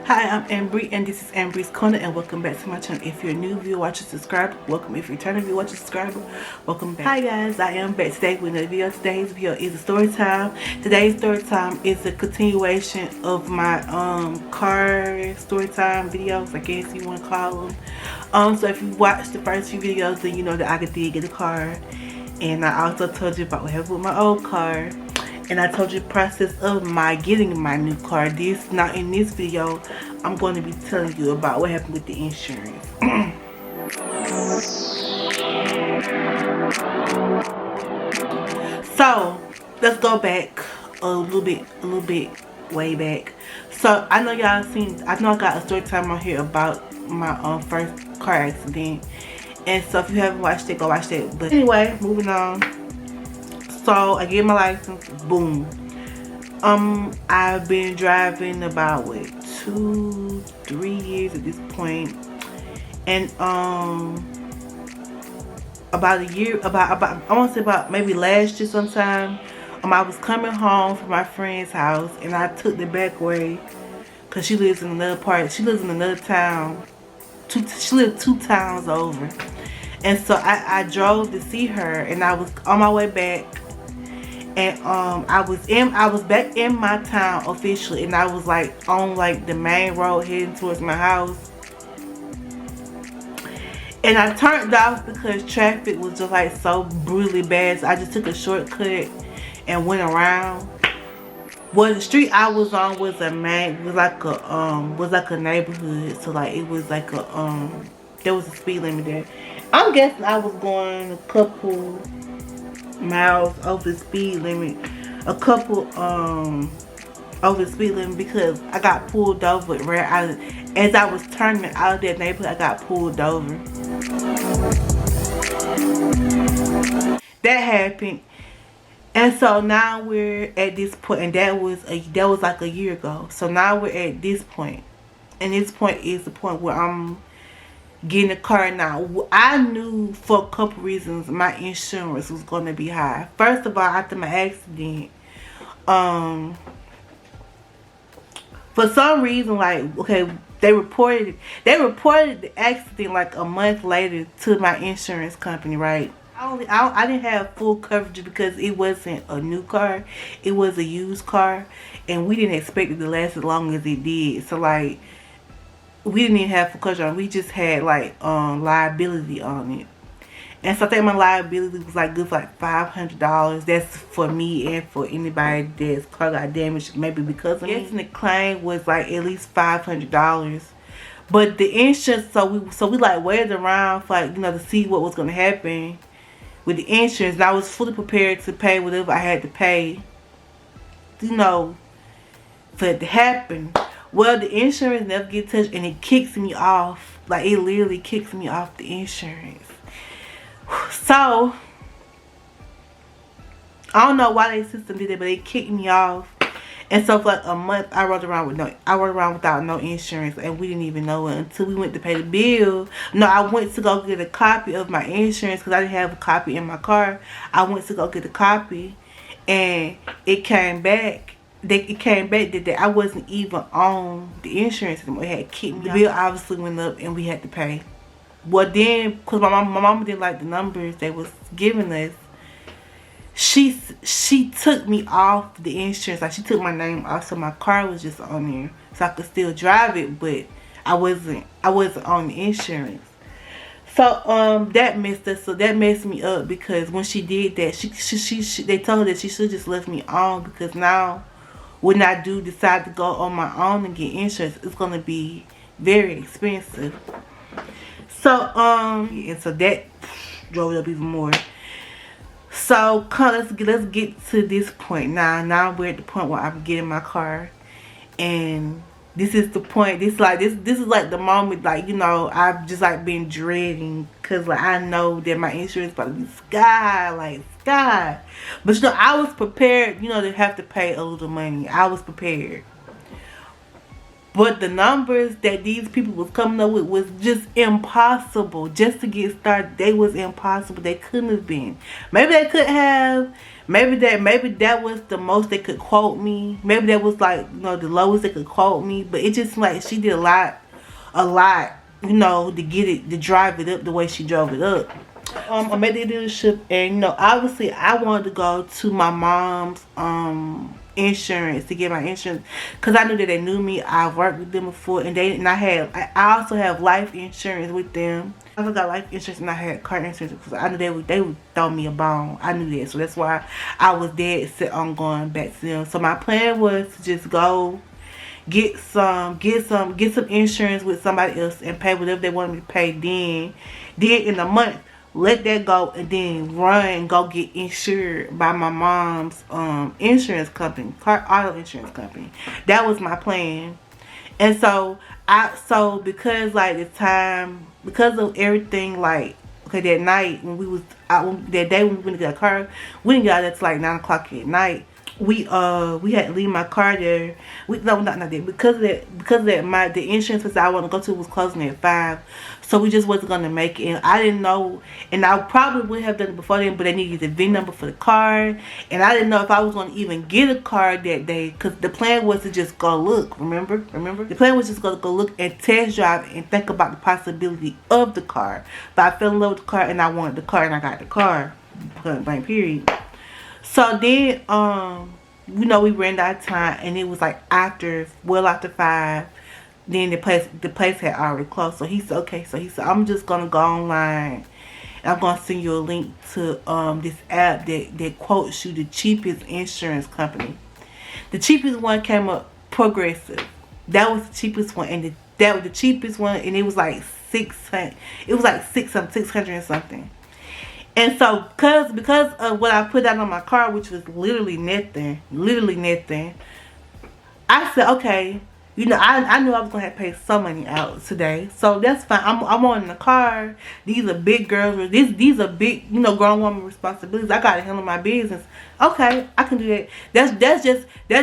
Hi, I'm Ambry and this is Ambry's Corner and welcome back to my channel. If you're a new viewer, watcher, subscriber, welcome. If you're a returning viewer, watcher, subscriber, welcome back. Hi guys, I am back today with another video. Today's video is a story time. Today's story time is a continuation of my car story time videos, I guess you want to call them. So if you watched the first few videos, then you know that I did get a car. And I also told you about what happened with my old car. And I told you the process of my getting my new car. Now in this video, I'm going to be telling you about what happened with the insurance. So let's go back a little bit way back. So I know y'all seen, I know I got a story time on here about my first car accident. And so if you haven't watched it, go watch that. But anyway, moving on. So I get my license, boom. I've been driving about what, 2-3 years at this point. And about a year, about I want to say about maybe last year sometime, I was coming home from my friend's house and I took the back way because she lives in another part. She lives in another town. She lived 2 towns over. And so I drove to see her and I was on my way back. And I was back in my town officially, and I was like on like the main road heading towards my house. And I turned off because traffic was just like so brutally bad. So I just took a shortcut and went around. Well, the street I was on was a neighborhood. So like it was like there was a speed limit there. I'm guessing I was going a couple miles over the speed limit, over the speed limit, because I got pulled over as I was turning out of that neighborhood. I got pulled over. That happened, and so now we're at this point, and that was like a year ago. So now we're at this point, and this point is the point where I'm getting a car now. I knew for a couple reasons my insurance was going to be high. First of all, after my accident, for some reason, like, okay, they reported the accident like a month later to my insurance company, right? I didn't have full coverage because it wasn't a new car, it was a used car, and we didn't expect it to last as long as it did. So like, we didn't even have full coverage on it. We just had like liability on it. And so I think my liability was like good for like $500. That's for me and for anybody that's car got damaged maybe because of me. Guessing the claim was like at least $500. But the insurance, so we like waited around for, like, you know, to see what was gonna happen with the insurance. And I was fully prepared to pay whatever I had to pay, you know, for it to happen. Well, the insurance never gets touched, and it kicks me off. Like, it literally kicks me off the insurance. So, I don't know why their system did it, but it kicked me off. And so for like a month, I rode around without no insurance, and we didn't even know it until we went to pay the bill. No, I went to go get a copy of my insurance because I didn't have a copy in my car. I went to go get a copy, and it came back. It came back that I wasn't even on the insurance anymore. It had kicked me. The bill obviously went up and we had to pay. Well, then, because my mama didn't like the numbers they was giving us, she took me off the insurance. Like, she took my name off, so my car was just on there, so I could still drive it, but I wasn't on the insurance. So that messed me up, because when she did that, they told her that she should just left me on, because now when I do decide to go on my own and get insurance, it's gonna be very expensive. So and so that drove it up even more. So let's get to this point now. Now we're at the point where I'm getting my car, and this is the point. This is like the moment, like, you know, I've just like been dreading, because like I know that my insurance about to be sky. But you know, I was prepared, you know, to have to pay a little money. I was prepared. But the numbers that these people was coming up with was just impossible. Just to get started, they was impossible. They couldn't have been. Maybe they could have. Maybe that was the most they could quote me. Maybe that was like, you know, the lowest they could quote me. But it just like she did a lot, you know, to get it, to drive it up the way she drove it up. I made the dealership, and you know, obviously I wanted to go to my mom's insurance to get my insurance, because I knew that they knew me. I worked with them before, and I also have life insurance with them. I also got life insurance, and I had car insurance because I knew they would throw me a bone. I knew that, so that's why I was dead set on going back to them. So my plan was to just go get some insurance with somebody else and pay whatever they wanted me to pay. Then in a month, let that go, and then run and go get insured by my mom's insurance company, auto insurance company. That was my plan. And so because like the time, because of everything, like, okay, that night when we was out, that day when we went to get a car, we didn't get out until like 9 o'clock at night. We had to leave my car there. No, not that. Because of that, the insurance place I want to go to was closing at 5. So we just wasn't gonna make it. And I didn't know, and I probably would have done it before then, but they needed the VIN number for the car, and I didn't know if I was gonna even get a car that day, because the plan was to just go look. Remember? The plan was just go look and test drive and think about the possibility of the car. But I fell in love with the car, and I wanted the car, and I got the car. Point blank, period. So then, you know, we ran out of time, and it was like after 5. Then the place had already closed. So he said, okay. So he said, I'm just gonna go online, and I'm gonna send you a link to this app that quotes you the cheapest insurance company. The cheapest one came up, Progressive. That was the cheapest one, and that was the cheapest one, and it was like 600. It was like 600 and something. And so, because of what I put out on my car, which was literally nothing, I said, okay, you know, I knew I was gonna have to pay some money out today, so that's fine. I'm on the car. These are big girls. These are big, you know, grown woman responsibilities. I gotta handle my business. Okay, I can do that. That's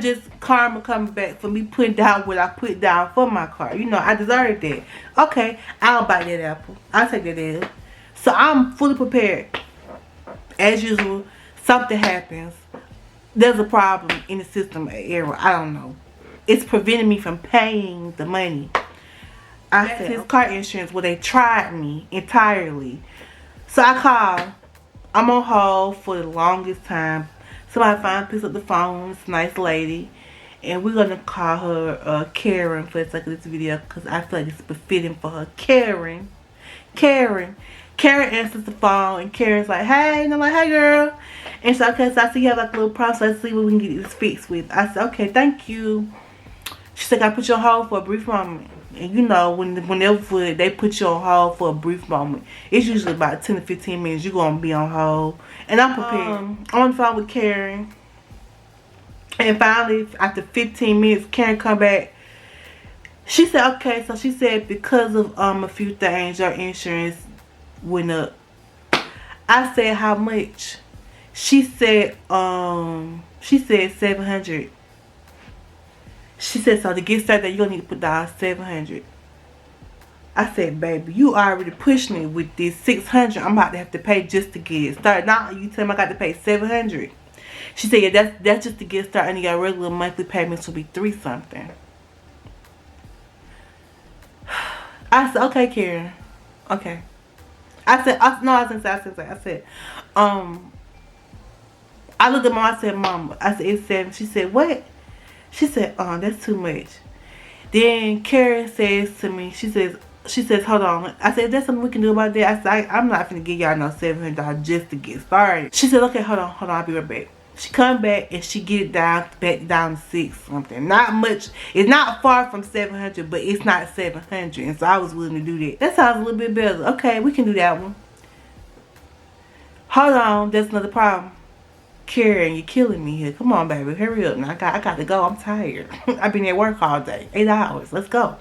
just karma coming back for me putting down what I put down for my car. You know, I deserved that. Okay, I'll bite that apple. I'll take that L. So I'm fully prepared. As usual, something happens. There's a problem in the system, an error. I don't know. It's preventing me from paying the money. I said, his car insurance, well, they tried me entirely. So I called. I'm on hold for the longest time. Somebody finally picks up the phone. It's a nice lady. And we're going to call her Karen for the sake of this video, because I feel like it's befitting for her. Karen answers the phone, and Karen's like, hey, and I'm like, hey girl. And so, okay, so I see you have like a little problem, so let's see what we can get this fixed with. I said, okay, thank you. She said, I put you on hold for a brief moment. And you know, whenever they put you on hold for a brief moment, it's usually about 10 to 15 minutes you're going to be on hold. And I'm prepared. I'm on the phone with Karen. And finally, after 15 minutes, Karen come back. She said, okay, so she said, because of a few things, your insurance went up. I said, how much? She said 700. She said, so to get started, you're gonna need to put down 700. I said, baby, you already pushed me with this 600 I'm about to have to pay just to get it started. Now you tell me I got to pay 700. She said, yeah, that's just to get started, and your regular monthly payments will be 3 something. I said, okay, Karen. Okay. I said, I looked at Mom, I said, Mama, I said, it's 7. She said, what? She said, that's too much. Then Karen says to me, she says, hold on. I said, is there something we can do about that? I said, I'm not finna give y'all no $700 just to get started. She said, okay, hold on, I'll be right back. She come back and she get it back down to 6 something. Not much. It's not far from 700, but it's not 700. And so I was willing to do that. That sounds a little bit better. Okay, we can do that one. Hold on, there's another problem. Karen, you're killing me here. Come on, baby, hurry up. Now I got to go. I'm tired. I've been at work all day. 8 hours. Let's go.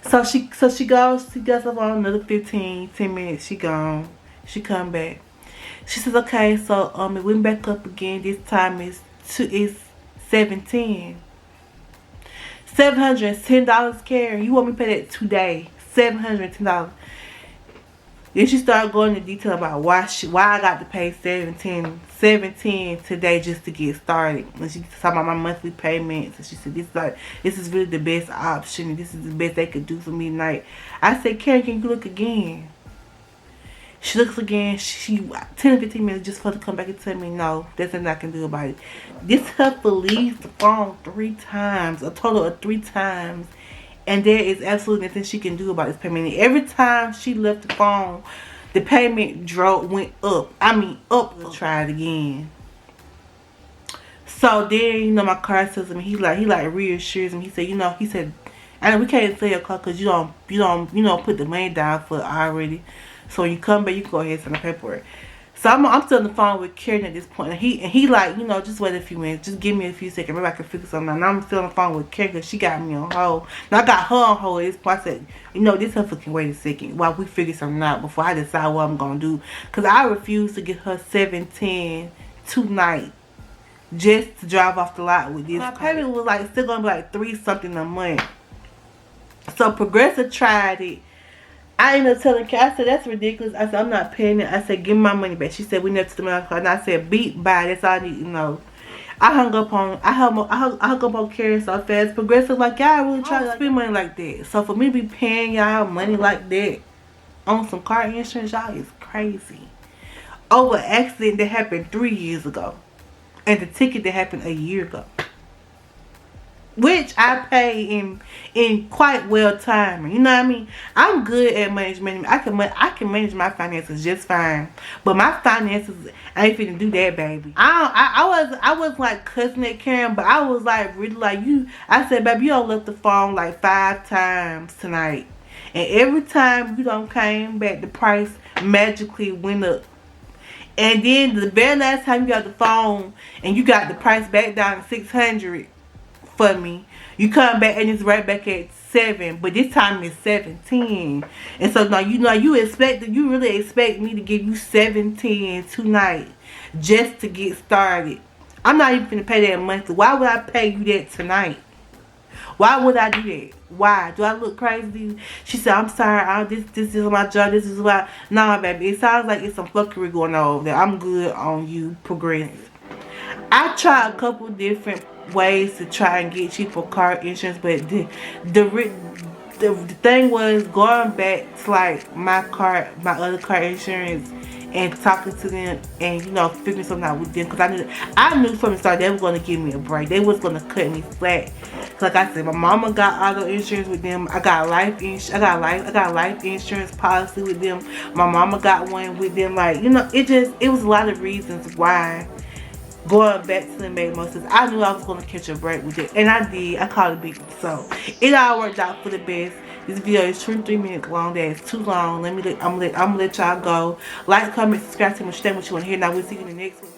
So she goes. She does up on another 10 minutes. She gone. She come back. She says, okay, so it went back up again. This time it's 710. $710, Karen. You want me to pay that today? $710. Then she started going into detail about why I got to pay $710 today just to get started. And she talking about my monthly payments, and she said this is really the best option. This is the best they could do for me tonight. I said, Karen, can you look again? She looks again. She 10 to 15 minutes just for her to come back and tell me no, there's nothing I can do about it. This heifer leaves the phone 3 times, a total of 3 times. And there is absolutely nothing she can do about this payment. And every time she left the phone, the payment went up. I mean, up. Try it again. So then, you know, my car says him. He like reassures him. He said, you know, and we can't sell your car because you don't put the money down for it already. So when you come back, you can go ahead and send the paperwork. So I'm still on the phone with Karen at this point, and he like, you know, just wait a few minutes, just give me a few seconds, maybe I can figure something out. And I'm still on the phone with Karen because she got me on hold. Now I got her on hold at this point. I said, you know, this heifer can wait a second while we figure something out before I decide what I'm gonna do. Cause I refuse to get her $710 tonight just to drive off the lot with this. My payment was like still gonna be like $3 something a month. So Progressive tried it. I ended up telling Karen, I said, that's ridiculous. I said, I'm not paying it. I said, give me my money back. She said, we never took the money off the card. And I said, beat, bye. That's all I need to know. I hung up on Karen so fast. Progressive, like, y'all really try to spend money like that. So for me to be paying y'all money like that on some car insurance, y'all is crazy. Over an accident that happened 3 years ago. And the ticket that happened a year ago. Which I pay in quite well timing. You know what I mean? I'm good at management. I can manage my finances just fine. But my finances ain't finna do that, baby. I was like cussing at Karen, but I was like really like you. I said, baby, you don't left the phone like 5 times tonight. And every time you don't came back, the price magically went up. And then the very last time you got the phone and you got the price back down to $600 for me, you come back and it's right back at 7, but this time it's 17. And so now you really expect me to give you 17 tonight just to get started. I'm not even gonna pay that monthly. Why would I pay you that tonight? Why would I do that? Why? Do I look crazy? She said, I'm sorry, this is my job, this is why. Nah, baby, it sounds like it's some fuckery going on over there. I'm good on you, Progressive. I tried a couple different ways to try and get cheaper car insurance, but the thing was going back to like my other car insurance and talking to them and, you know, figuring something out with them, because I knew from the start they were going to give me a break. They was going to cut me flat. Like I said, my mama got auto insurance with them. I got life insurance policy with them. My mama got one with them. Like, you know, it was a lot of reasons why going back to them made most sense. I knew I was going to catch a break with it, and I did. I called it big. So it all worked out for the best. This video is 23 minutes long. That is too long. I'm gonna let y'all go. Like, comment, subscribe to me. What you want to hear. Now we'll see you in the next one.